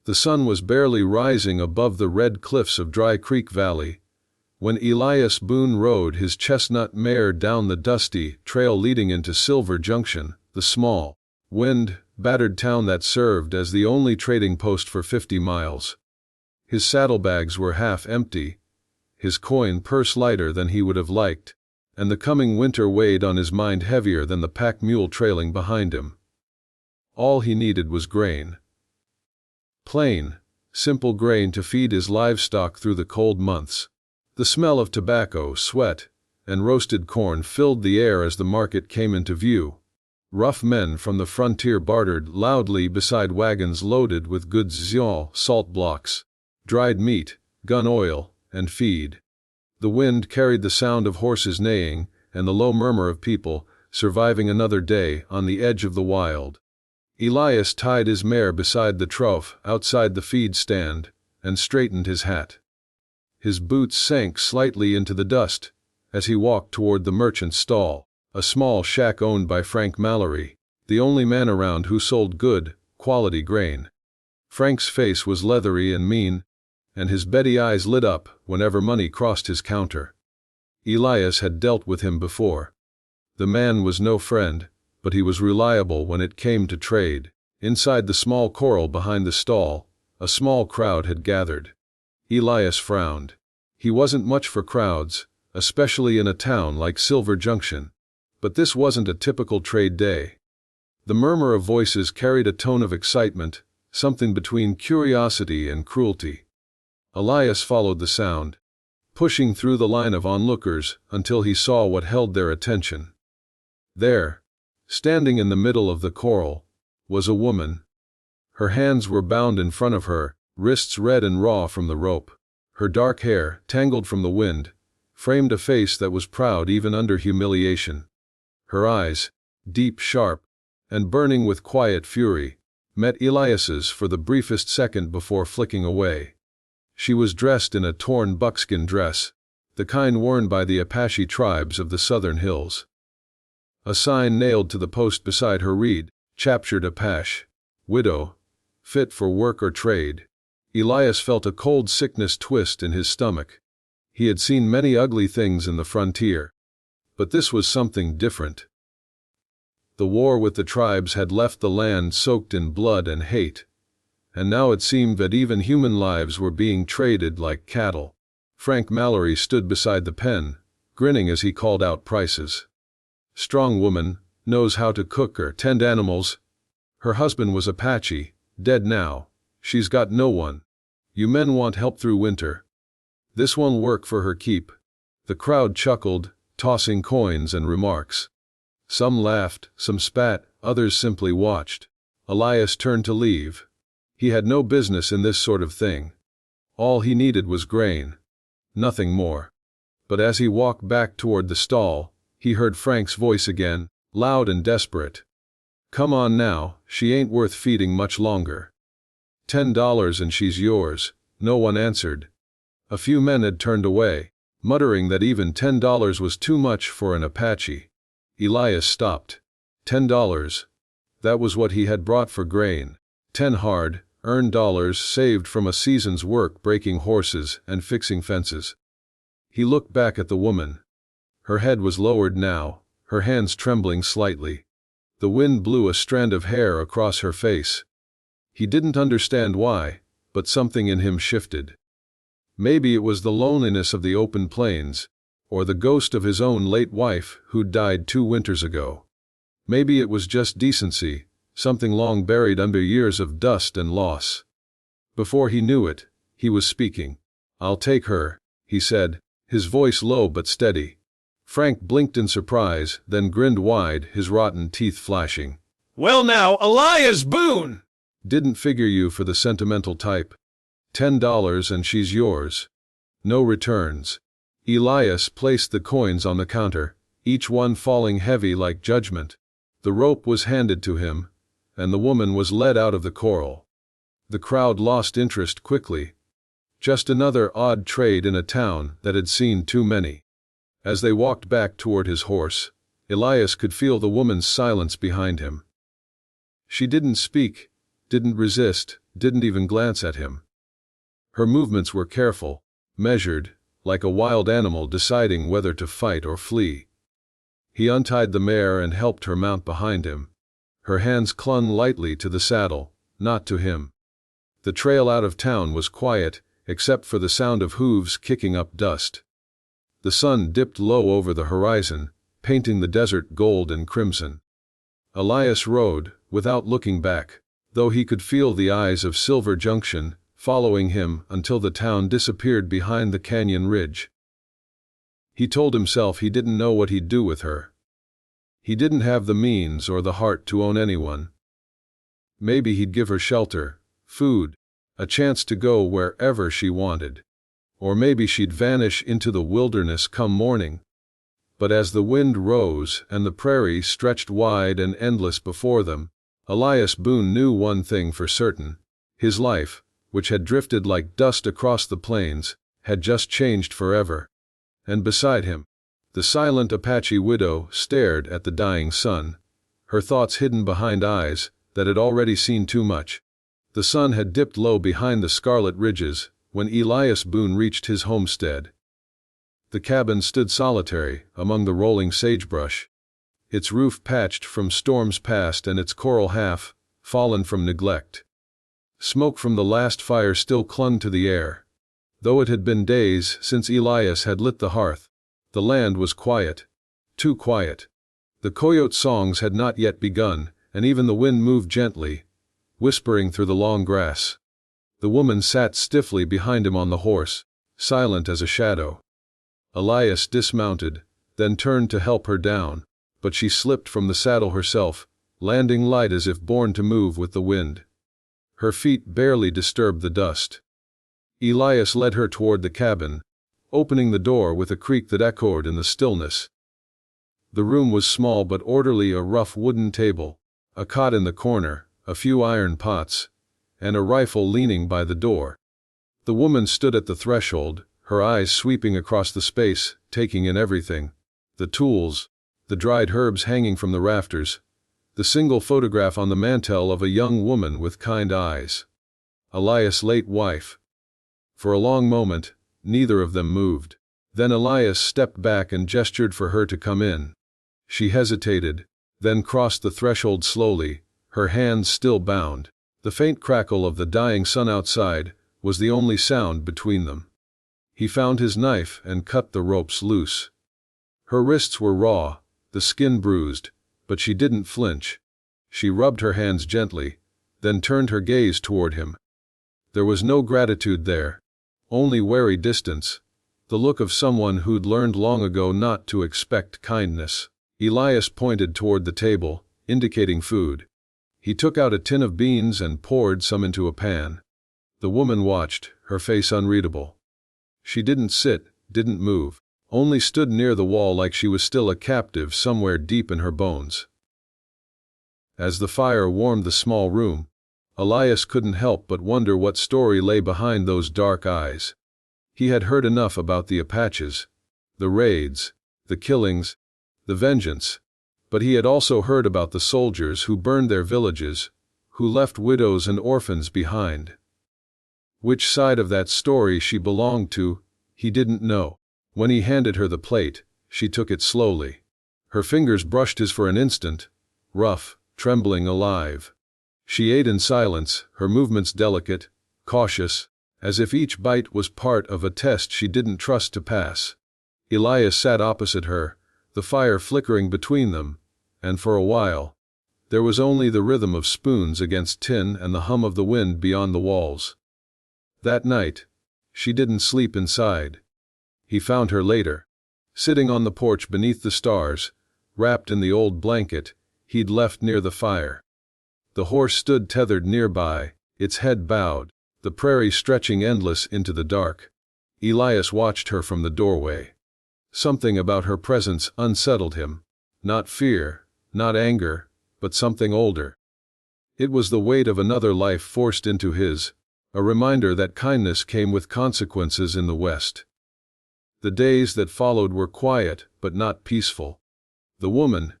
The sun was barely rising above the red cliffs of Dry Creek Valley when Elias Boone rode his chestnut mare down the dusty trail leading into Silver Junction, the small, wind-battered town that served as the only trading post for 50 miles. His saddlebags were half empty, his coin purse lighter than he would have liked, and the coming winter weighed on his mind heavier than the pack mule trailing behind him. All he needed was grain. Plain, simple grain to feed his livestock through the cold months. The smell of tobacco, sweat, and roasted corn filled the air as the market came into view. Rough men from the frontier bartered loudly beside wagons loaded with goods: salt blocks, dried meat, gun oil, and feed. The wind carried the sound of horses neighing and the low murmur of people surviving another day on the edge of the wild. Elias tied his mare beside the trough outside the feed stand and straightened his hat. His boots sank slightly into the dust as he walked toward the merchant's stall, a small shack owned by Frank Mallory, the only man around who sold good, quality grain. Frank's face was leathery and mean, and his beady eyes lit up whenever money crossed his counter. Elias had dealt with him before. The man was no friend, but he was reliable when it came to trade. Inside the small corral behind the stall, a small crowd had gathered. Elias frowned. He wasn't much for crowds, especially in a town like Silver Junction. But this wasn't a typical trade day. The murmur of voices carried a tone of excitement, something between curiosity and cruelty. Elias followed the sound, pushing through the line of onlookers until he saw what held their attention. There, standing in the middle of the corral, was a woman. Her hands were bound in front of her, wrists red and raw from the rope. Her dark hair, tangled from the wind, framed a face that was proud even under humiliation. Her eyes, deep, sharp, and burning with quiet fury, met Elias's for the briefest second before flicking away. She was dressed in a torn buckskin dress, the kind worn by the Apache tribes of the southern hills. A sign nailed to the post beside her read, "Widowed Apache, widow, fit for work or trade." Elias felt a cold sickness twist in his stomach. He had seen many ugly things in the frontier, but this was something different. The war with the tribes had left the land soaked in blood and hate, and now it seemed that even human lives were being traded like cattle. Frank Mallory stood beside the pen, grinning as he called out prices. "Strong woman, knows how to cook or tend animals. Her husband was Apache, dead now. She's got no one. You men want help through winter. This won't work for her keep." The crowd chuckled, tossing coins and remarks. Some laughed, some spat, others simply watched. Elias turned to leave. He had no business in this sort of thing. All he needed was grain. Nothing more. But as he walked back toward the stall, he heard Frank's voice again, loud and desperate. "Come on now, she ain't worth feeding much longer." $10 and she's yours." No one answered. A few men had turned away, muttering that even $10 was too much for an Apache. Elias stopped. $10. That was what he had brought for grain. 10 hard, earned dollars saved from a season's work breaking horses and fixing fences. He looked back at the woman. Her head was lowered now, her hands trembling slightly. The wind blew a strand of hair across her face. He didn't understand why, but something in him shifted. Maybe it was the loneliness of the open plains, or the ghost of his own late wife who'd died 2 winters ago. Maybe it was just decency, something long buried under years of dust and loss. Before he knew it, he was speaking. "I'll take her," he said, his voice low but steady. Frank blinked in surprise, then grinned wide, his rotten teeth flashing. "Well now, Elias Boone!" "Didn't figure you for the sentimental type. $10 and she's yours. No returns." Elias placed the coins on the counter, each one falling heavy like judgment. The rope was handed to him, and the woman was led out of the corral. The crowd lost interest quickly. Just another odd trade in a town that had seen too many. As they walked back toward his horse, Elias could feel the woman's silence behind him. She didn't speak, didn't resist, didn't even glance at him. Her movements were careful, measured, like a wild animal deciding whether to fight or flee. He untied the mare and helped her mount behind him. Her hands clung lightly to the saddle, not to him. The trail out of town was quiet, except for the sound of hooves kicking up dust. The sun dipped low over the horizon, painting the desert gold and crimson. Elias rode, without looking back, though he could feel the eyes of Silver Junction following him until the town disappeared behind the canyon ridge. He told himself he didn't know what he'd do with her. He didn't have the means or the heart to own anyone. Maybe he'd give her shelter, food, a chance to go wherever she wanted. Or maybe she'd vanish into the wilderness come morning. But as the wind rose and the prairie stretched wide and endless before them, Elias Boone knew one thing for certain. His life, which had drifted like dust across the plains, had just changed forever. And beside him, the silent Apache widow stared at the dying sun, her thoughts hidden behind eyes that had already seen too much. The sun had dipped low behind the scarlet ridges when Elias Boone reached his homestead. The cabin stood solitary among the rolling sagebrush, its roof patched from storms past and its coral half fallen from neglect. Smoke from the last fire still clung to the air. Though it had been days since Elias had lit the hearth, the land was quiet, too quiet. The coyote songs had not yet begun, and even the wind moved gently, whispering through the long grass. The woman sat stiffly behind him on the horse, silent as a shadow. Elias dismounted, then turned to help her down, but she slipped from the saddle herself, landing light as if born to move with the wind. Her feet barely disturbed the dust. Elias led her toward the cabin, opening the door with a creak that echoed in the stillness. The room was small but orderly, a rough wooden table, a cot in the corner, a few iron pots, and a rifle leaning by the door. The woman stood at the threshold, her eyes sweeping across the space, taking in everything. The tools, the dried herbs hanging from the rafters, the single photograph on the mantel of a young woman with kind eyes. Elias' late wife. For a long moment, neither of them moved. Then Elias stepped back and gestured for her to come in. She hesitated, then crossed the threshold slowly, her hands still bound. The faint crackle of the dying sun outside was the only sound between them. He found his knife and cut the ropes loose. Her wrists were raw, the skin bruised, but she didn't flinch. She rubbed her hands gently, then turned her gaze toward him. There was no gratitude there, only wary distance, the look of someone who'd learned long ago not to expect kindness. Elias pointed toward the table, indicating food. He took out a tin of beans and poured some into a pan. The woman watched, her face unreadable. She didn't sit, didn't move, only stood near the wall like she was still a captive somewhere deep in her bones. As the fire warmed the small room, Elias couldn't help but wonder what story lay behind those dark eyes. He had heard enough about the Apaches, the raids, the killings, the vengeance, but he had also heard about the soldiers who burned their villages, who left widows and orphans behind. Which side of that story she belonged to, he didn't know. When he handed her the plate, she took it slowly. Her fingers brushed his for an instant, rough, trembling, alive. She ate in silence, her movements delicate, cautious, as if each bite was part of a test she didn't trust to pass. Elias sat opposite her, the fire flickering between them, and for a while, there was only the rhythm of spoons against tin and the hum of the wind beyond the walls. That night, she didn't sleep inside. He found her later, sitting on the porch beneath the stars, wrapped in the old blanket he'd left near the fire. The horse stood tethered nearby, its head bowed, the prairie stretching endless into the dark. Elias watched her from the doorway. Something about her presence unsettled him. Not fear, not anger, but something older. It was the weight of another life forced into his, a reminder that kindness came with consequences in the West. The days that followed were quiet, but not peaceful. The woman,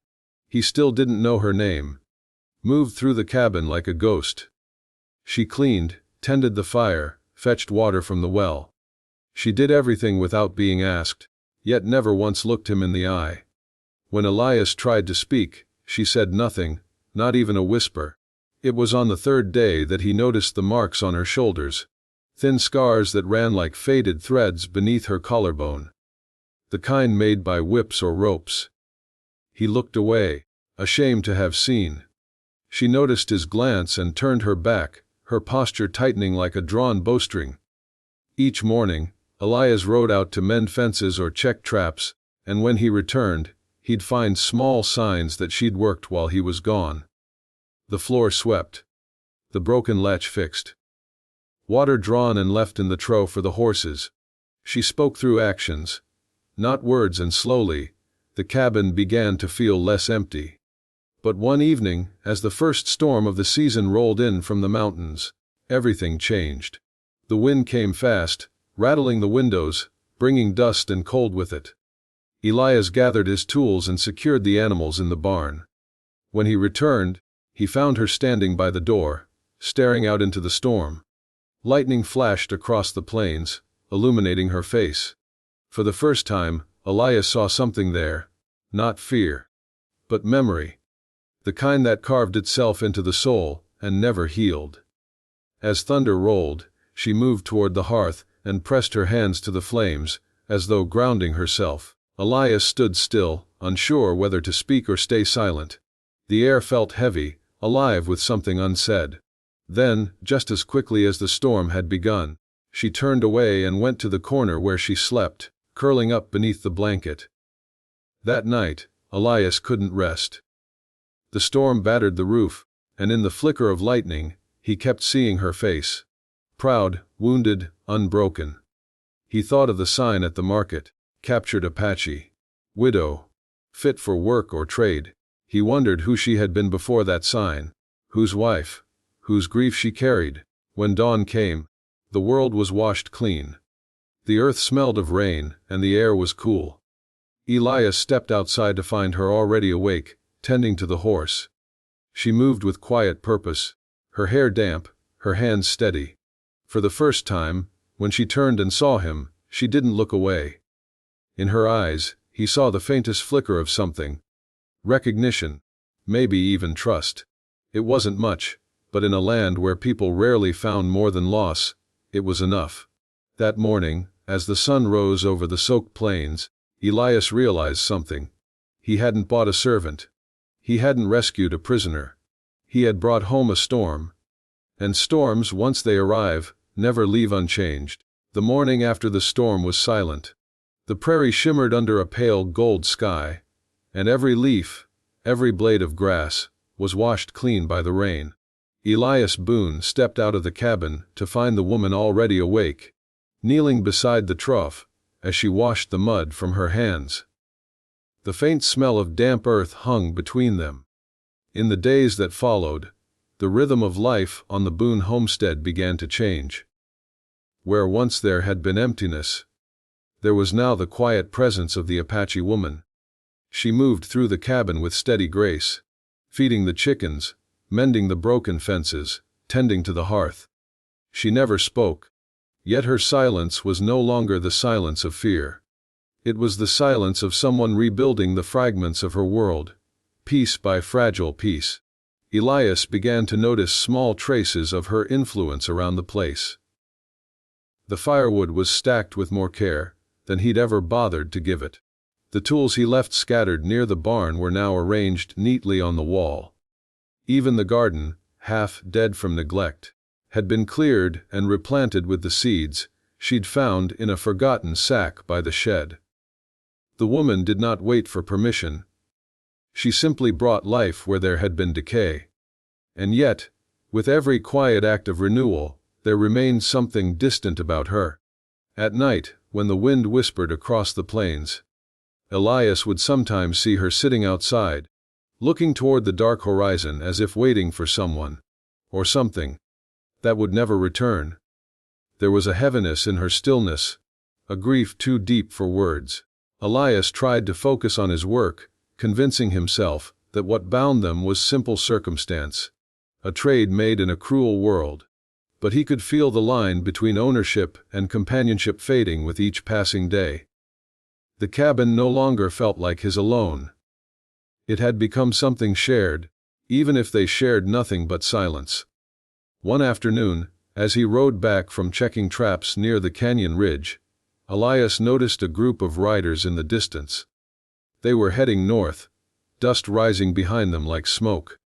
he still didn't know her name, moved through the cabin like a ghost. She cleaned, tended the fire, fetched water from the well. She did everything without being asked, yet never once looked him in the eye. When Elias tried to speak, she said nothing, not even a whisper. It was on the third day that he noticed the marks on her shoulders, thin scars that ran like faded threads beneath her collarbone, the kind made by whips or ropes. He looked away, ashamed to have seen. She noticed his glance and turned her back, her posture tightening like a drawn bowstring. Each morning, Elias rode out to mend fences or check traps, and when he returned, he'd find small signs that she'd worked while he was gone. The floor swept. The broken latch fixed. Water drawn and left in the trough for the horses. She spoke through actions, not words, and slowly, the cabin began to feel less empty. But one evening, as the first storm of the season rolled in from the mountains, everything changed. The wind came fast, rattling the windows, bringing dust and cold with it. Elias gathered his tools and secured the animals in the barn. When he returned, he found her standing by the door, staring out into the storm. Lightning flashed across the plains, illuminating her face. For the first time, Elias saw something there, not fear, but memory, the kind that carved itself into the soul and never healed. As thunder rolled, she moved toward the hearth and pressed her hands to the flames, as though grounding herself. Elias stood still, unsure whether to speak or stay silent. The air felt heavy, alive with something unsaid. Then, just as quickly as the storm had begun, she turned away and went to the corner where she slept, curling up beneath the blanket. That night, Elias couldn't rest. The storm battered the roof, and in the flicker of lightning, he kept seeing her face. Proud, wounded, unbroken. He thought of the sign at the market, "Captured Apache. Widow. Fit for work or trade." He wondered who she had been before that sign, whose wife, whose grief she carried. When dawn came, the world was washed clean. The earth smelled of rain, and the air was cool. Elias stepped outside to find her already awake, tending to the horse. She moved with quiet purpose, her hair damp, her hands steady. For the first time, when she turned and saw him, she didn't look away. In her eyes, he saw the faintest flicker of something. Recognition, maybe even trust. It wasn't much, but in a land where people rarely found more than loss, it was enough. That morning, as the sun rose over the soaked plains, Elias realized something. He hadn't bought a servant. He hadn't rescued a prisoner. He had brought home a storm. And storms, once they arrive, never leave unchanged. The morning after the storm was silent. The prairie shimmered under a pale gold sky, and every leaf, every blade of grass, was washed clean by the rain. Elias Boone stepped out of the cabin to find the woman already awake, kneeling beside the trough, as she washed the mud from her hands. The faint smell of damp earth hung between them. In the days that followed, the rhythm of life on the Boone homestead began to change. Where once there had been emptiness, there was now the quiet presence of the Apache woman. She moved through the cabin with steady grace, feeding the chickens, mending the broken fences, tending to the hearth. She never spoke, yet her silence was no longer the silence of fear. It was the silence of someone rebuilding the fragments of her world, piece by fragile piece. Elias began to notice small traces of her influence around the place. The firewood was stacked with more care than he'd ever bothered to give it. The tools he left scattered near the barn were now arranged neatly on the wall. Even the garden, half dead from neglect, had been cleared and replanted with the seeds she'd found in a forgotten sack by the shed. The woman did not wait for permission. She simply brought life where there had been decay. And yet, with every quiet act of renewal, there remained something distant about her. At night, when the wind whispered across the plains, Elias would sometimes see her sitting outside, looking toward the dark horizon as if waiting for someone, or something, that would never return. There was a heaviness in her stillness, a grief too deep for words. Elias tried to focus on his work, convincing himself that what bound them was simple circumstance, a trade made in a cruel world. but he could feel the line between ownership and companionship fading with each passing day. The cabin no longer felt like his alone. It had become something shared, even if they shared nothing but silence. One afternoon, as he rode back from checking traps near the canyon ridge, Elias noticed a group of riders in the distance. They were heading north, dust rising behind them like smoke.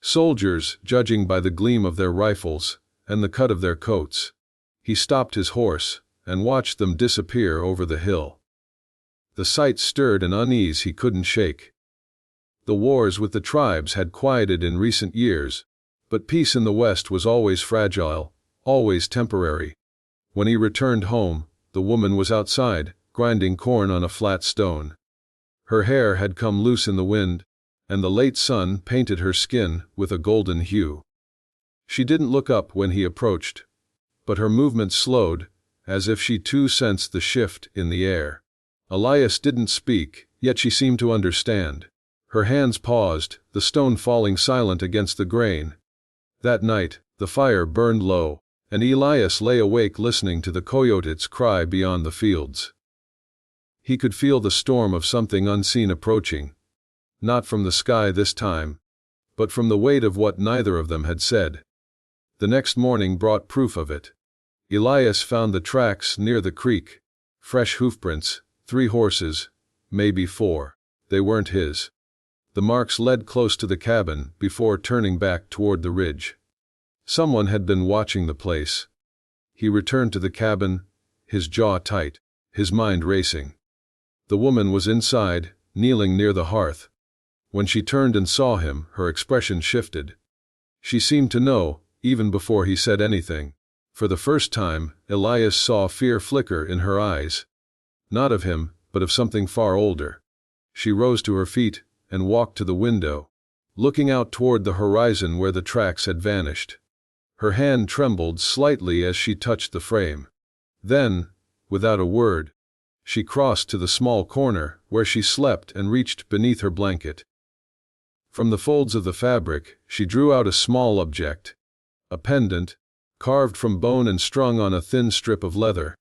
Soldiers, judging by the gleam of their rifles and the cut of their coats. He stopped his horse and watched them disappear over the hill. The sight stirred an unease he couldn't shake. The wars with the tribes had quieted in recent years, but peace in the West was always fragile, always temporary. When he returned home, the woman was outside, grinding corn on a flat stone. Her hair had come loose in the wind, and the late sun painted her skin with a golden hue. She didn't look up when he approached, but her movements slowed, as if she too sensed the shift in the air. Elias didn't speak, yet she seemed to understand. Her hands paused, the stone falling silent against the grain. That night, the fire burned low, and Elias lay awake listening to the coyotes cry beyond the fields. He could feel the storm of something unseen approaching. Not from the sky this time, but from the weight of what neither of them had said. The next morning brought proof of it. Elias found the tracks near the creek. Fresh hoofprints, 3 horses, maybe 4. They weren't his. The marks led close to the cabin before turning back toward the ridge. Someone had been watching the place. He returned to the cabin, his jaw tight, his mind racing. The woman was inside, kneeling near the hearth. When she turned and saw him, her expression shifted. She seemed to know, even before he said anything. For the first time, Elias saw fear flicker in her eyes. Not of him, but of something far older. She rose to her feet and walked to the window, looking out toward the horizon where the tracks had vanished. Her hand trembled slightly as she touched the frame. Then, without a word, she crossed to the small corner where she slept and reached beneath her blanket. From the folds of the fabric, she drew out a small object. A pendant, carved from bone and strung on a thin strip of leather.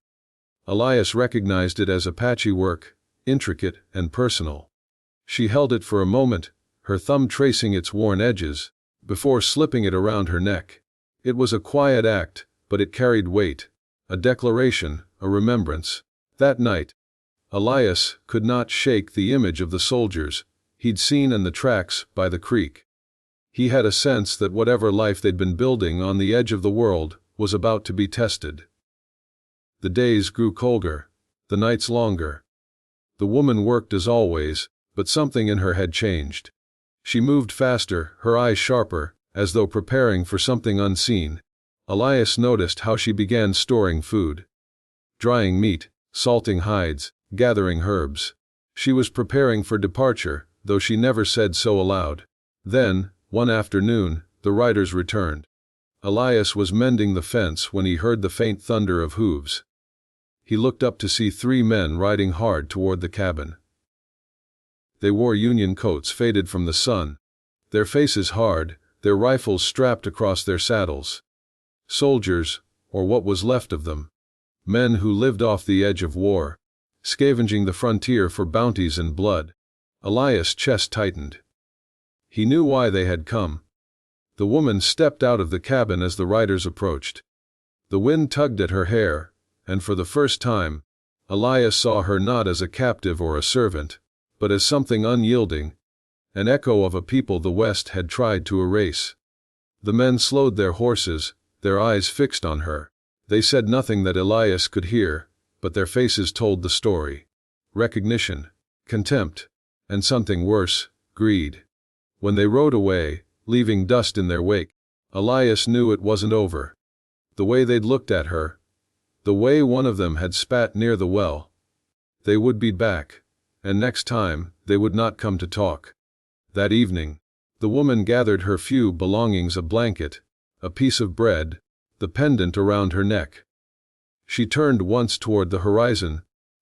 Elias recognized it as Apache work, intricate and personal. She held it for a moment, her thumb tracing its worn edges, before slipping it around her neck. It was a quiet act, but it carried weight. A declaration, a remembrance. That night, Elias could not shake the image of the soldiers he'd seen in the tracks by the creek. He had a sense that whatever life they'd been building on the edge of the world was about to be tested. The days grew colder, the nights longer. The woman worked as always, but something in her had changed. She moved faster, her eyes sharper, as though preparing for something unseen. Elias noticed how she began storing food. Drying meat, salting hides, gathering herbs. She was preparing for departure, though she never said so aloud. Then, one afternoon, the riders returned. Elias was mending the fence when he heard the faint thunder of hooves. He looked up to see 3 men riding hard toward the cabin. They wore Union coats faded from the sun, their faces hard, their rifles strapped across their saddles. Soldiers, or what was left of them. Men who lived off the edge of war, scavenging the frontier for bounties and blood. Elias' chest tightened. He knew why they had come. The woman stepped out of the cabin as the riders approached. The wind tugged at her hair, and for the first time, Elias saw her not as a captive or a servant, but as something unyielding, an echo of a people the West had tried to erase. The men slowed their horses, their eyes fixed on her. They said nothing that Elias could hear, but their faces told the story. Recognition, contempt, and something worse, greed. When they rode away, leaving dust in their wake, Elias knew it wasn't over. The way they'd looked at her, the way one of them had spat near the well. They would be back, and next time, they would not come to talk. That evening, the woman gathered her few belongings: a blanket, a piece of bread, the pendant around her neck. She turned once toward the horizon,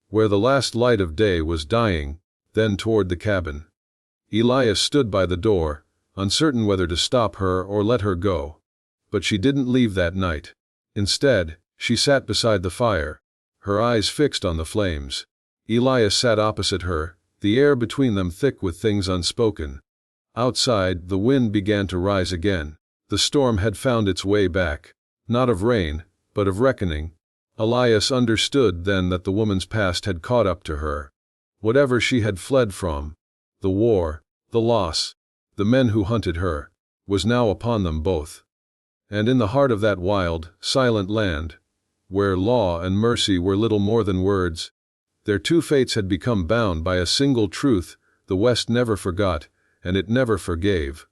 where the last light of day was dying, then toward the cabin. Elias stood by the door, uncertain whether to stop her or let her go. But she didn't leave that night. Instead, she sat beside the fire, her eyes fixed on the flames. Elias sat opposite her, the air between them thick with things unspoken. Outside, the wind began to rise again. The storm had found its way back, not of rain, but of reckoning. Elias understood then that the woman's past had caught up to her. Whatever she had fled from, the war, the loss, the men who hunted her, was now upon them both. And in the heart of that wild, silent land, where law and mercy were little more than words, their two fates had become bound by a single truth the West never forgot, and it never forgave.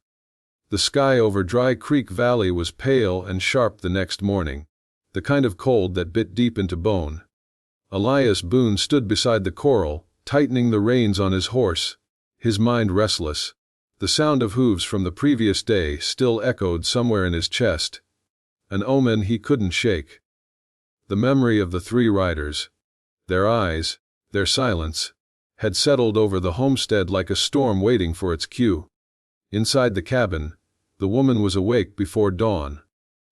The sky over Dry Creek Valley was pale and sharp the next morning, the kind of cold that bit deep into bone. Elias Boone stood beside the corral, tightening the reins on his horse, his mind restless. The sound of hooves from the previous day still echoed somewhere in his chest, an omen he couldn't shake. The memory of the three riders, their eyes, their silence, had settled over the homestead like a storm waiting for its cue. Inside the cabin, the woman was awake before dawn.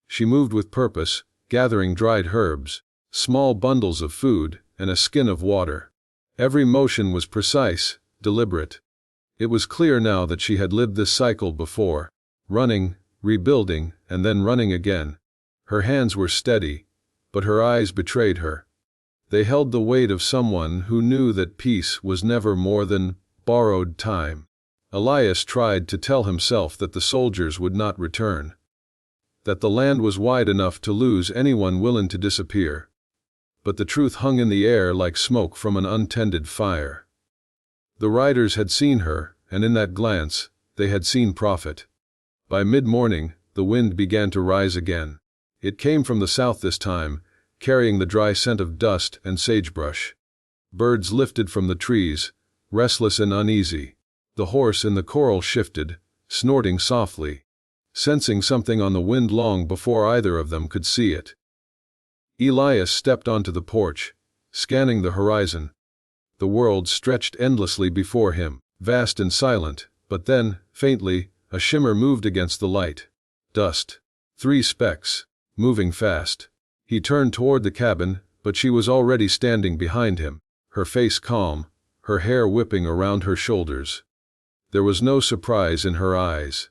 She moved with purpose, gathering dried herbs, small bundles of food, and a skin of water. Every motion was precise, deliberate. It was clear now that she had lived this cycle before, running, rebuilding, and then running again. Her hands were steady, but her eyes betrayed her. They held the weight of someone who knew that peace was never more than borrowed time. Elias tried to tell himself that the soldiers would not return, that the land was wide enough to lose anyone willing to disappear. But the truth hung in the air like smoke from an untended fire. The riders had seen her, and in that glance, they had seen profit. By mid-morning, the wind began to rise again. It came from the south this time, carrying the dry scent of dust and sagebrush. Birds lifted from the trees, restless and uneasy. The horse in the corral shifted, snorting softly, sensing something on the wind long before either of them could see it. Elias stepped onto the porch, scanning the horizon. The world stretched endlessly before him, vast and silent, but then, faintly, a shimmer moved against the light. Dust. 3 specks, moving fast. He turned toward the cabin, but she was already standing behind him, her face calm, her hair whipping around her shoulders. There was no surprise in her eyes.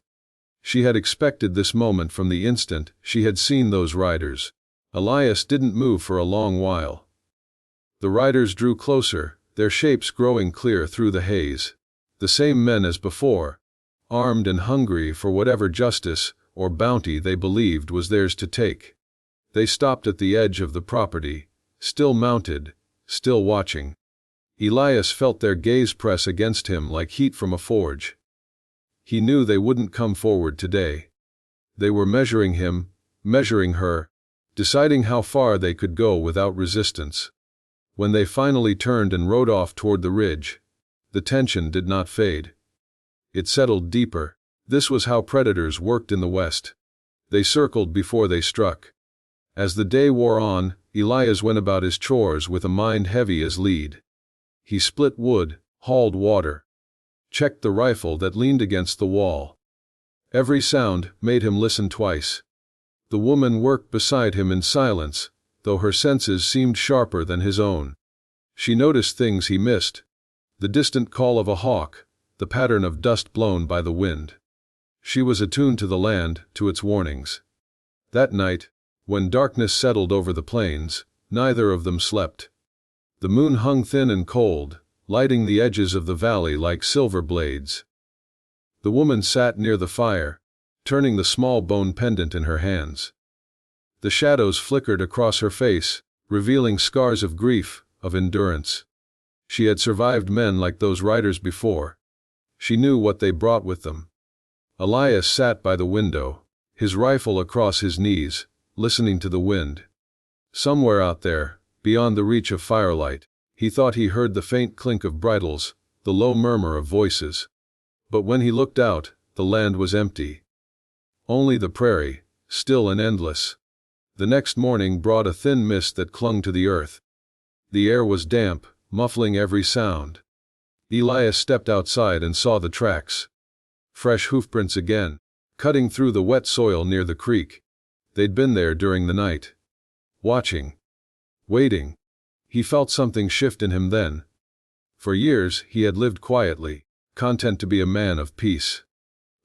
She had expected this moment from the instant she had seen those riders. Elias didn't move for a long while. The riders drew closer, their shapes growing clear through the haze. The same men as before, armed and hungry for whatever justice or bounty they believed was theirs to take. They stopped at the edge of the property, still mounted, still watching. Elias felt their gaze press against him like heat from a forge. He knew they wouldn't come forward today. They were measuring him, measuring her, deciding how far they could go without resistance. When they finally turned and rode off toward the ridge, the tension did not fade. It settled deeper. This was how predators worked in the West. They circled before they struck. As the day wore on, Elias went about his chores with a mind heavy as lead. He split wood, hauled water, checked the rifle that leaned against the wall. Every sound made him listen twice. The woman worked beside him in silence, though her senses seemed sharper than his own. She noticed things he missed: the distant call of a hawk, the pattern of dust blown by the wind. She was attuned to the land, to its warnings. That night, when darkness settled over the plains, neither of them slept. The moon hung thin and cold, lighting the edges of the valley like silver blades. The woman sat near the fire, turning the small bone pendant in her hands. The shadows flickered across her face, revealing scars of grief, of endurance. She had survived men like those riders before. She knew what they brought with them. Elias sat by the window, his rifle across his knees, listening to the wind. Somewhere out there, beyond the reach of firelight, he thought he heard the faint clink of bridles, the low murmur of voices. But when he looked out, the land was empty. Only the prairie, still and endless. The next morning brought a thin mist that clung to the earth. The air was damp, muffling every sound. Elias stepped outside and saw the tracks. Fresh hoofprints again, cutting through the wet soil near the creek. They'd been there during the night. watching, waiting. He felt something shift in him then. For years he had lived quietly, content to be a man of peace.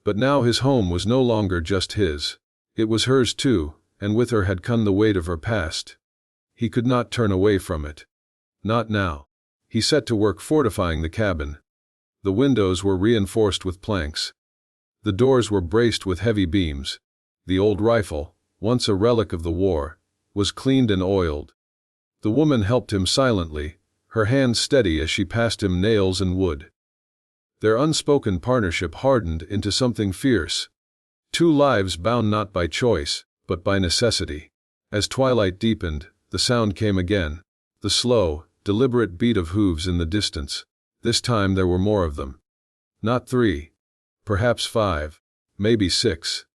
But now his home was no longer just his. It was hers too, and with her had come the weight of her past. He could not turn away from it. Not now. He set to work fortifying the cabin. The windows were reinforced with planks. The doors were braced with heavy beams. The old rifle, once a relic of the war, was cleaned and oiled. The woman helped him silently, her hands steady as she passed him nails and wood. Their unspoken partnership hardened into something fierce. Two lives bound not by choice, but by necessity. As twilight deepened, the sound came again, the slow, deliberate beat of hooves in the distance. This time there were more of them. Not 3. Perhaps 5. Maybe 6.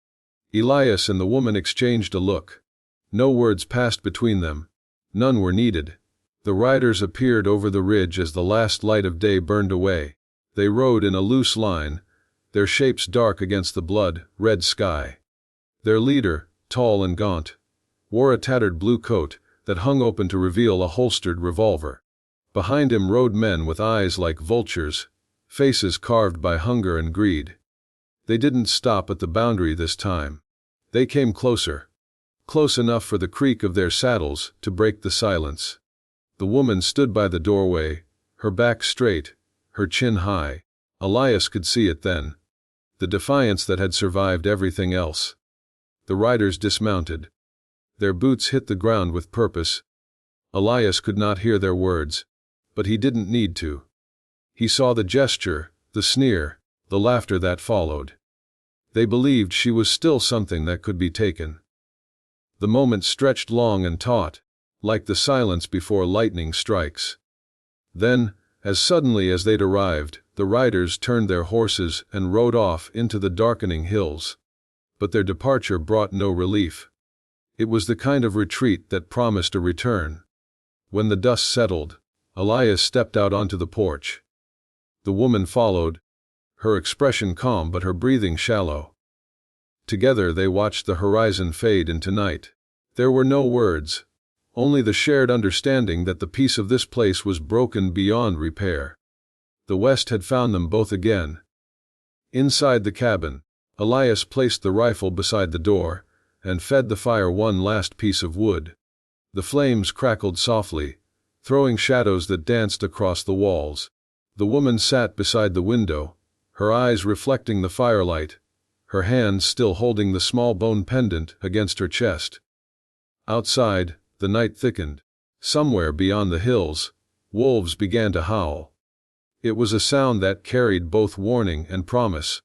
Elias and the woman exchanged a look. No words passed between them. None were needed. The riders appeared over the ridge as the last light of day burned away. They rode in a loose line, their shapes dark against the blood-red sky. Their leader, tall and gaunt, wore a tattered blue coat that hung open to reveal a holstered revolver. Behind him rode men with eyes like vultures, faces carved by hunger and greed. They didn't stop at the boundary this time. They came closer. Close enough for the creak of their saddles to break the silence. The woman stood by the doorway, her back straight, her chin high. Elias could see it then. The defiance that had survived everything else. The riders dismounted. Their boots hit the ground with purpose. Elias could not hear their words, but he didn't need to. He saw the gesture, the sneer, the laughter that followed. They believed she was still something that could be taken. The moment stretched long and taut, like the silence before lightning strikes. Then, as suddenly as they'd arrived, the riders turned their horses and rode off into the darkening hills. But their departure brought no relief. It was the kind of retreat that promised a return. When the dust settled, Elias stepped out onto the porch. The woman followed, her expression calm but her breathing shallow. Together they watched the horizon fade into night. There were no words, only the shared understanding that the peace of this place was broken beyond repair. The west had found them both again. Inside the cabin, Elias placed the rifle beside the door and fed the fire one last piece of wood. The flames crackled softly, throwing shadows that danced across the walls. The woman sat beside the window, her eyes reflecting the firelight, her hands still holding the small bone pendant against her chest. Outside, the night thickened. Somewhere beyond the hills, wolves began to howl. It was a sound that carried both warning and promise.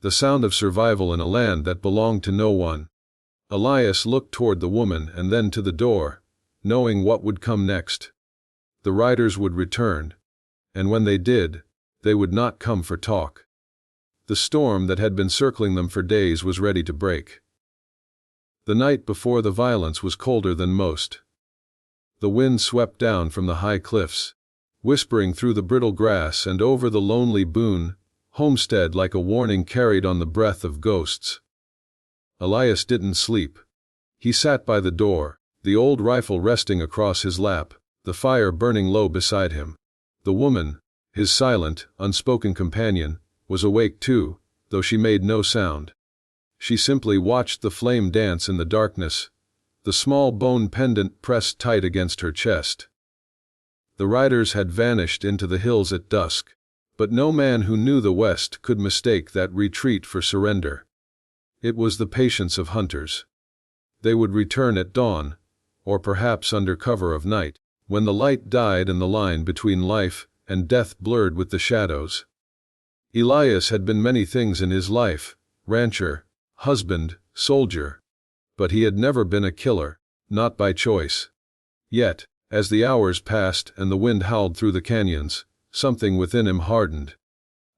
The sound of survival in a land that belonged to no one. Elias looked toward the woman and then to the door, knowing what would come next. The riders would return, and when they did, they would not come for talk. The storm that had been circling them for days was ready to break. The night before the violence was colder than most. The wind swept down from the high cliffs, whispering through the brittle grass and over the lonely Boone homestead like a warning carried on the breath of ghosts. Elias didn't sleep. He sat by the door, the old rifle resting across his lap, the fire burning low beside him. The woman, his silent, unspoken companion, was awake too, though she made no sound. She simply watched the flame dance in the darkness, the small bone pendant pressed tight against her chest. The riders had vanished into the hills at dusk, but no man who knew the West could mistake that retreat for surrender. It was the patience of hunters. They would return at dawn, or perhaps under cover of night, when the light died and the line between life and death blurred with the shadows. Elias had been many things in his life: rancher, husband, soldier. But he had never been a killer, not by choice. Yet, as the hours passed and the wind howled through the canyons, something within him hardened.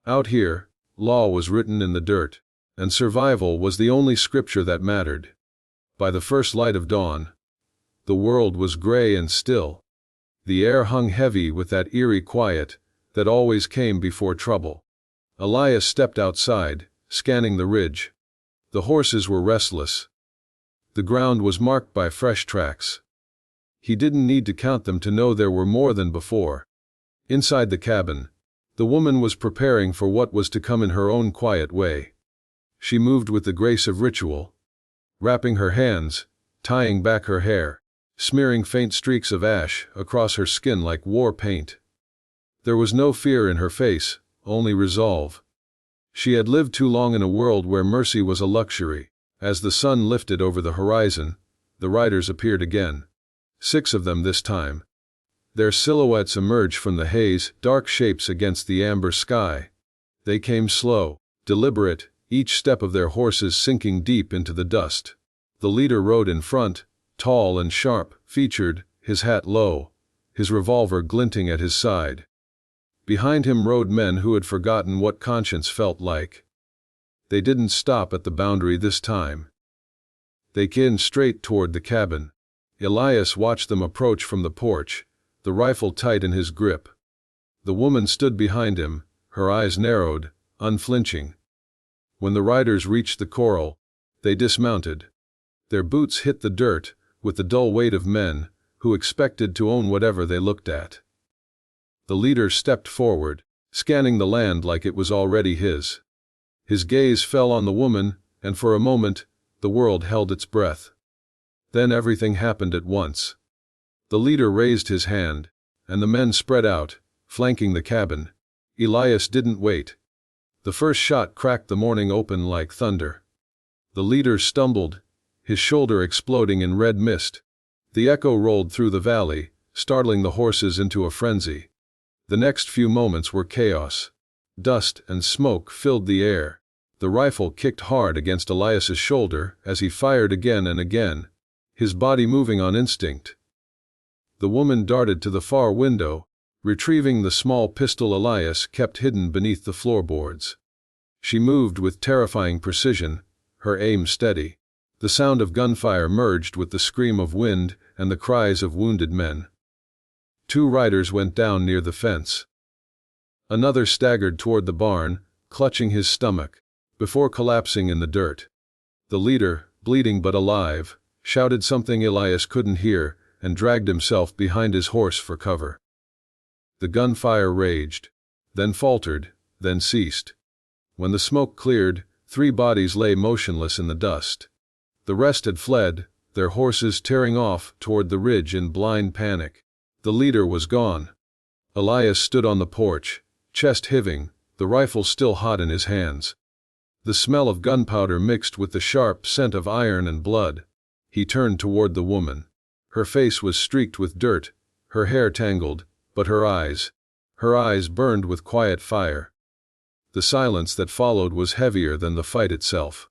Out here, law was written in the dirt, and survival was the only scripture that mattered. By the first light of dawn, the world was gray and still. The air hung heavy with that eerie quiet that always came before trouble. Elias stepped outside, scanning the ridge. The horses were restless. The ground was marked by fresh tracks. He didn't need to count them to know there were more than before. Inside the cabin, the woman was preparing for what was to come in her own quiet way. She moved with the grace of ritual, wrapping her hands, tying back her hair, smearing faint streaks of ash across her skin like war paint. There was no fear in her face, only resolve. She had lived too long in a world where mercy was a luxury. As the sun lifted over the horizon, the riders appeared again. 6 of them this time. Their silhouettes emerged from the haze, dark shapes against the amber sky. They came slow, deliberate, each step of their horses sinking deep into the dust. The leader rode in front, tall and sharp-featured, his hat low, his revolver glinting at his side. Behind him rode men who had forgotten what conscience felt like. They didn't stop at the boundary this time. They came straight toward the cabin. Elias watched them approach from the porch, the rifle tight in his grip. The woman stood behind him, her eyes narrowed, unflinching. When the riders reached the corral, they dismounted. Their boots hit the dirt with the dull weight of men who expected to own whatever they looked at. The leader stepped forward, scanning the land like it was already his. His gaze fell on the woman, and for a moment, the world held its breath. Then everything happened at once. The leader raised his hand, and the men spread out, flanking the cabin. Elias didn't wait. The first shot cracked the morning open like thunder. The leader stumbled, his shoulder exploding in red mist. The echo rolled through the valley, startling the horses into a frenzy. The next few moments were chaos. Dust and smoke filled the air. The rifle kicked hard against Elias's shoulder as he fired again and again, his body moving on instinct. The woman darted to the far window, retrieving the small pistol Elias kept hidden beneath the floorboards. She moved with terrifying precision, her aim steady. The sound of gunfire merged with the scream of wind and the cries of wounded men. 2 riders went down near the fence. Another staggered toward the barn, clutching his stomach, before collapsing in the dirt. The leader, bleeding but alive, shouted something Elias couldn't hear and dragged himself behind his horse for cover. The gunfire raged, then faltered, then ceased. When the smoke cleared, 3 bodies lay motionless in the dust. The rest had fled, their horses tearing off toward the ridge in blind panic. The leader was gone. Elias stood on the porch, chest heaving, the rifle still hot in his hands. The smell of gunpowder mixed with the sharp scent of iron and blood. He turned toward the woman. Her face was streaked with dirt, her hair tangled, but her eyes burned with quiet fire. The silence that followed was heavier than the fight itself.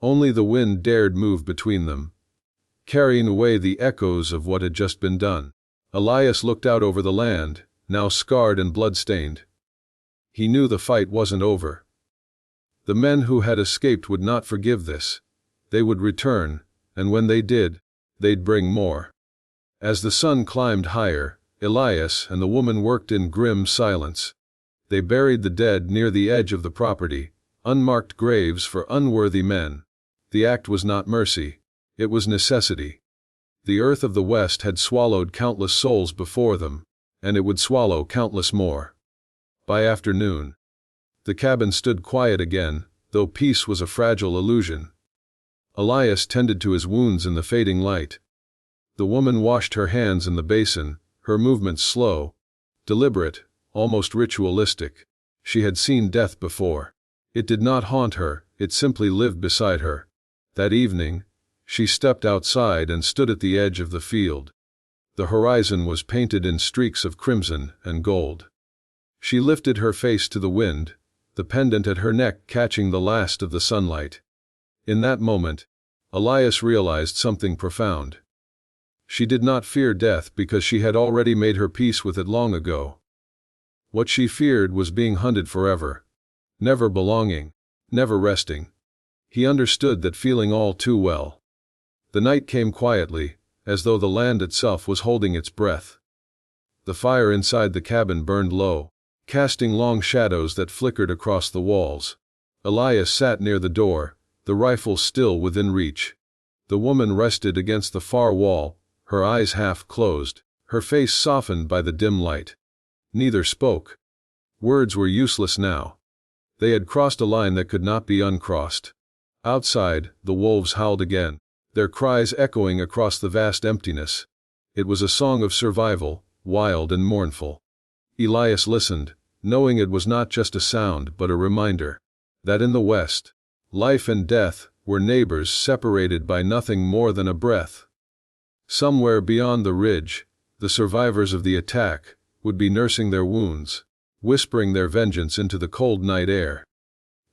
Only the wind dared move between them, carrying away the echoes of what had just been done. Elias looked out over the land, now scarred and blood-stained. He knew the fight wasn't over. The men who had escaped would not forgive this. They would return, and when they did, they'd bring more. As the sun climbed higher, Elias and the woman worked in grim silence. They buried the dead near the edge of the property, unmarked graves for unworthy men. The act was not mercy, it was necessity. The earth of the West had swallowed countless souls before them, and it would swallow countless more. By afternoon, the cabin stood quiet again, though peace was a fragile illusion. Elias tended to his wounds in the fading light. The woman washed her hands in the basin, her movements slow, deliberate, almost ritualistic. She had seen death before. It did not haunt her, it simply lived beside her. That evening, she stepped outside and stood at the edge of the field. The horizon was painted in streaks of crimson and gold. She lifted her face to the wind, the pendant at her neck catching the last of the sunlight. In that moment, Elias realized something profound. She did not fear death because she had already made her peace with it long ago. What she feared was being hunted forever, never belonging, never resting. He understood that feeling all too well. The night came quietly, as though the land itself was holding its breath. The fire inside the cabin burned low, casting long shadows that flickered across the walls. Elias sat near the door, the rifle still within reach. The woman rested against the far wall, her eyes half closed, her face softened by the dim light. Neither spoke. Words were useless now. They had crossed a line that could not be uncrossed. Outside, the wolves howled again, their cries echoing across the vast emptiness. It was a song of survival, wild and mournful. Elias listened, knowing it was not just a sound but a reminder that in the West, life and death were neighbors separated by nothing more than a breath. Somewhere beyond the ridge, the survivors of the attack would be nursing their wounds, whispering their vengeance into the cold night air.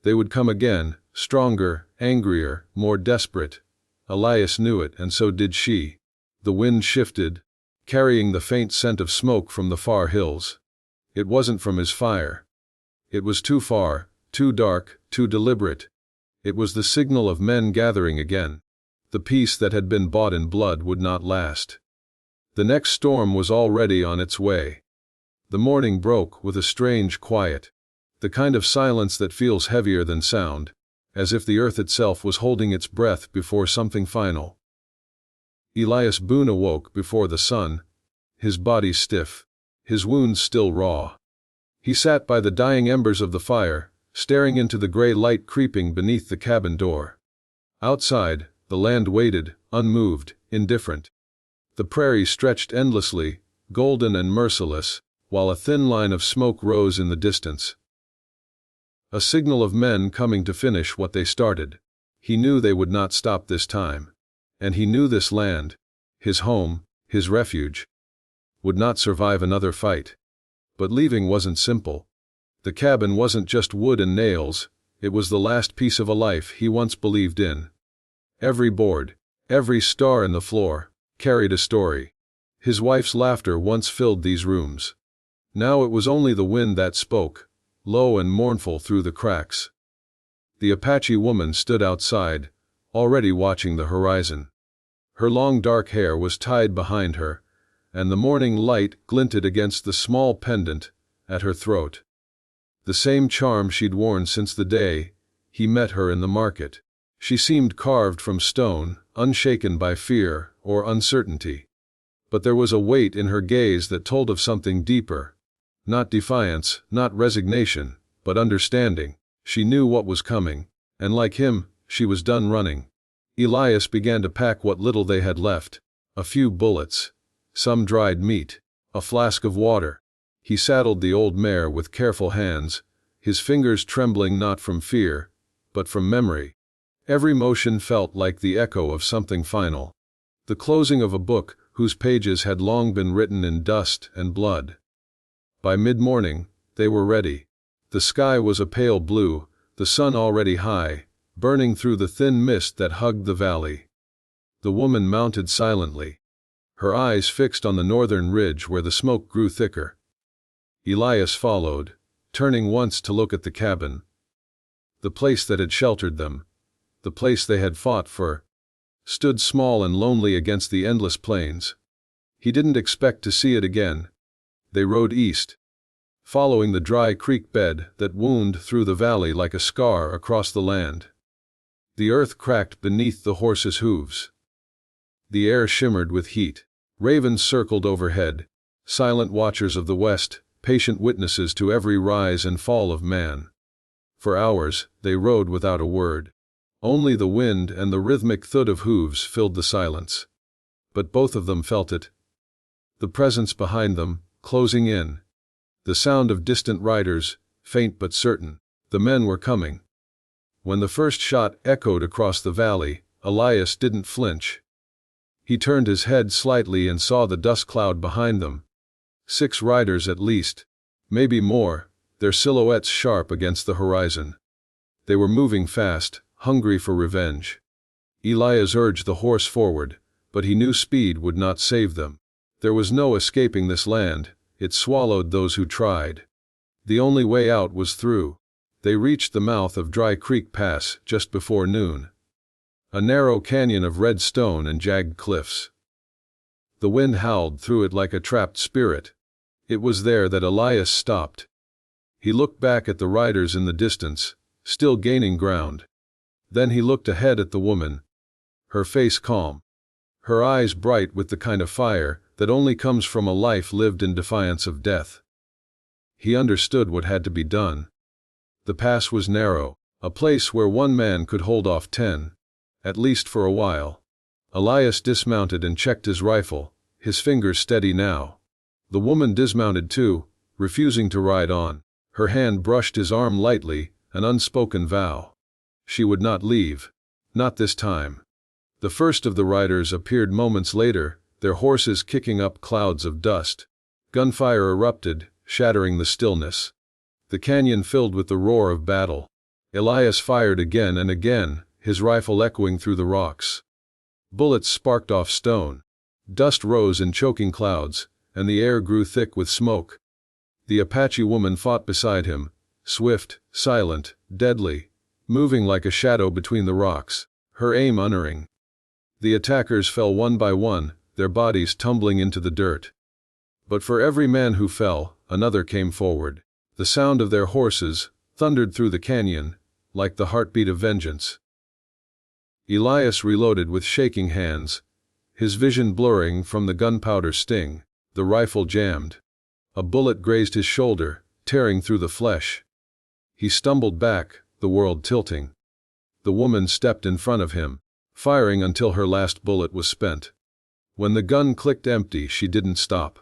They would come again, stronger, angrier, more desperate. Elias knew it, and so did she. The wind shifted, carrying the faint scent of smoke from the far hills. It wasn't from his fire. It was too far, too dark, too deliberate. It was the signal of men gathering again. The peace that had been bought in blood would not last. The next storm was already on its way. The morning broke with a strange quiet, the kind of silence that feels heavier than sound, as if the earth itself was holding its breath before something final. Elias Boone awoke before the sun, his body stiff, his wounds still raw. He sat by the dying embers of the fire, staring into the gray light creeping beneath the cabin door. Outside, the land waited, unmoved, indifferent. The prairie stretched endlessly, golden and merciless, while a thin line of smoke rose in the distance. A signal of men coming to finish what they started. He knew they would not stop this time. And he knew this land, his home, his refuge, would not survive another fight. But leaving wasn't simple. The cabin wasn't just wood and nails, it was the last piece of a life he once believed in. Every board, every star in the floor, carried a story. His wife's laughter once filled these rooms. Now it was only the wind that spoke, low and mournful through the cracks. The Apache woman stood outside, already watching the horizon. Her long dark hair was tied behind her, and the morning light glinted against the small pendant at her throat. The same charm she'd worn since the day he met her in the market. She seemed carved from stone, unshaken by fear or uncertainty. But there was a weight in her gaze that told of something deeper. Not defiance, not resignation, but understanding. She knew what was coming, and like him, she was done running. Elias began to pack what little they had left. A few bullets, some dried meat, a flask of water. He saddled the old mare with careful hands, his fingers trembling not from fear, but from memory. Every motion felt like the echo of something final. The closing of a book whose pages had long been written in dust and blood. By mid-morning, they were ready. The sky was a pale blue, the sun already high, burning through the thin mist that hugged the valley. The woman mounted silently, her eyes fixed on the northern ridge where the smoke grew thicker. Elias followed, turning once to look at the cabin. The place that had sheltered them, the place they had fought for, stood small and lonely against the endless plains. He didn't expect to see it again. They rode east, following the dry creek bed that wound through the valley like a scar across the land. The earth cracked beneath the horses' hooves. The air shimmered with heat. Ravens circled overhead, silent watchers of the West, patient witnesses to every rise and fall of man. For hours, they rode without a word. Only the wind and the rhythmic thud of hooves filled the silence. But both of them felt it. The presence behind them, closing in. The sound of distant riders, faint but certain. The men were coming. When the first shot echoed across the valley, Elias didn't flinch. He turned his head slightly and saw the dust cloud behind them. 6 riders at least, maybe more, their silhouettes sharp against the horizon. They were moving fast, hungry for revenge. Elias urged the horse forward, but he knew speed would not save them. There was no escaping this land, it swallowed those who tried. The only way out was through. They reached the mouth of Dry Creek Pass just before noon. A narrow canyon of red stone and jagged cliffs. The wind howled through it like a trapped spirit. It was there that Elias stopped. He looked back at the riders in the distance, still gaining ground. Then he looked ahead at the woman, her face calm, her eyes bright with the kind of fire that only comes from a life lived in defiance of death. He understood what had to be done. The pass was narrow, a place where one man could hold off 10, at least for a while. Elias dismounted and checked his rifle, his fingers steady now. The woman dismounted too, refusing to ride on. Her hand brushed his arm lightly, an unspoken vow. She would not leave. Not this time. The first of the riders appeared moments later, their horses kicking up clouds of dust. Gunfire erupted, shattering the stillness. The canyon filled with the roar of battle. Elias fired again and again, his rifle echoing through the rocks. Bullets sparked off stone. Dust rose in choking clouds, and the air grew thick with smoke. The Apache woman fought beside him, swift, silent, deadly, moving like a shadow between the rocks, her aim unerring. The attackers fell one by one, their bodies tumbling into the dirt. But for every man who fell, another came forward. The sound of their horses thundered through the canyon, like the heartbeat of vengeance. Elias reloaded with shaking hands, his vision blurring from the gunpowder sting. The rifle jammed. A bullet grazed his shoulder, tearing through the flesh. He stumbled back, the world tilting. The woman stepped in front of him, firing until her last bullet was spent. When the gun clicked empty, she didn't stop.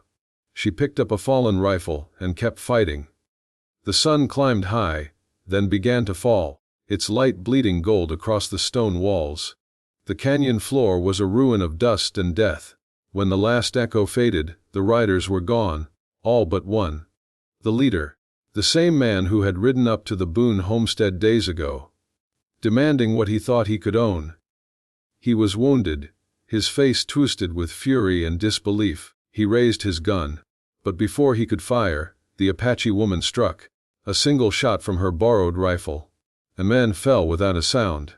She picked up a fallen rifle and kept fighting. The sun climbed high, then began to fall, its light bleeding gold across the stone walls. The canyon floor was a ruin of dust and death. When the last echo faded, the riders were gone, all but one. The leader, the same man who had ridden up to the Boone homestead days ago, demanding what he thought he could own. He was wounded, his face twisted with fury and disbelief. He raised his gun, but before he could fire, the Apache woman struck, a single shot from her borrowed rifle. A man fell without a sound.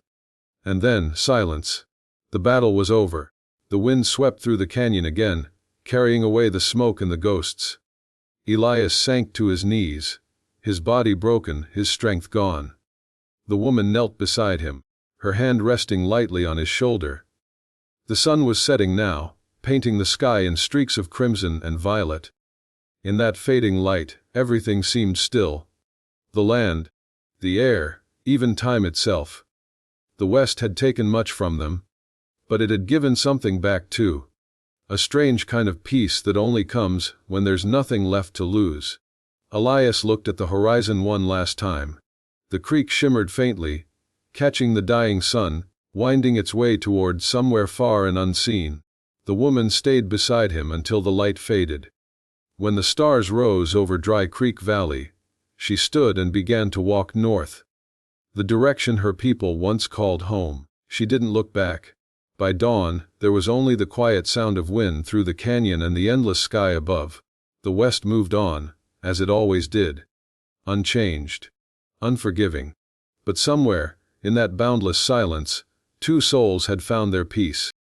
And then, silence. The battle was over. The wind swept through the canyon again, carrying away the smoke and the ghosts. Elias sank to his knees, his body broken, his strength gone. The woman knelt beside him, her hand resting lightly on his shoulder. The sun was setting now, painting the sky in streaks of crimson and violet. In that fading light, everything seemed still. The land, the air, even time itself. The West had taken much from them, but it had given something back too. A strange kind of peace that only comes when there's nothing left to lose. Elias looked at the horizon one last time. The creek shimmered faintly, catching the dying sun, winding its way toward somewhere far and unseen. The woman stayed beside him until the light faded. When the stars rose over Dry Creek Valley, she stood and began to walk north. The direction her people once called home. She didn't look back. By dawn, there was only the quiet sound of wind through the canyon and the endless sky above. The West moved on, as it always did. Unchanged. Unforgiving. But somewhere, in that boundless silence, two souls had found their peace.